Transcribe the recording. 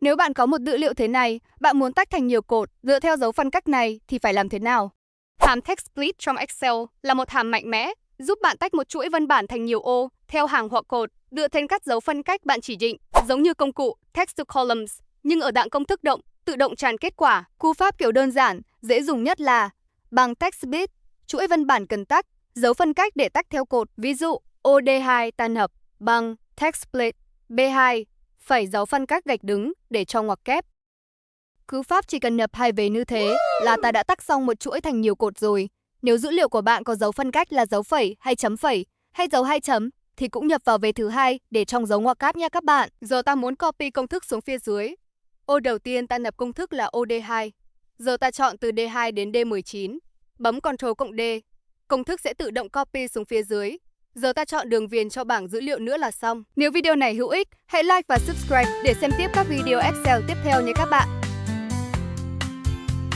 Nếu bạn có một dữ liệu thế này, bạn muốn tách thành nhiều cột dựa theo dấu phân cách này thì phải làm thế nào? Hàm text split trong Excel là một hàm mạnh mẽ, giúp bạn tách một chuỗi văn bản thành nhiều ô theo hàng hoặc cột dựa trên các dấu phân cách bạn chỉ định, giống như công cụ text to columns, nhưng ở dạng công thức động, tự động tràn kết quả. Cú pháp kiểu đơn giản, dễ dùng nhất là bằng text split, chuỗi văn bản cần tách, dấu phân cách để tách theo cột, ví dụ OD2 tan hợp bằng text split B2 phẩy dấu phân cách gạch đứng để cho ngoặc kép. Cú pháp chỉ cần nhập hai vế như thế là ta đã tách xong một chuỗi thành nhiều cột rồi. Nếu dữ liệu của bạn có dấu phân cách là dấu phẩy hay dấu hai chấm thì cũng nhập vào vế thứ hai để trong dấu ngoặc kép nha các bạn. Giờ ta muốn copy công thức xuống phía dưới. Ô đầu tiên ta nhập công thức là OD2. Giờ ta chọn từ D2 đến D19. Bấm Ctrl cộng D. Công thức sẽ tự động copy xuống phía dưới. Giờ ta chọn đường viền cho bảng dữ liệu nữa là xong. Nếu video này hữu ích, hãy like và subscribe để xem tiếp các video Excel tiếp theo nhé các bạn.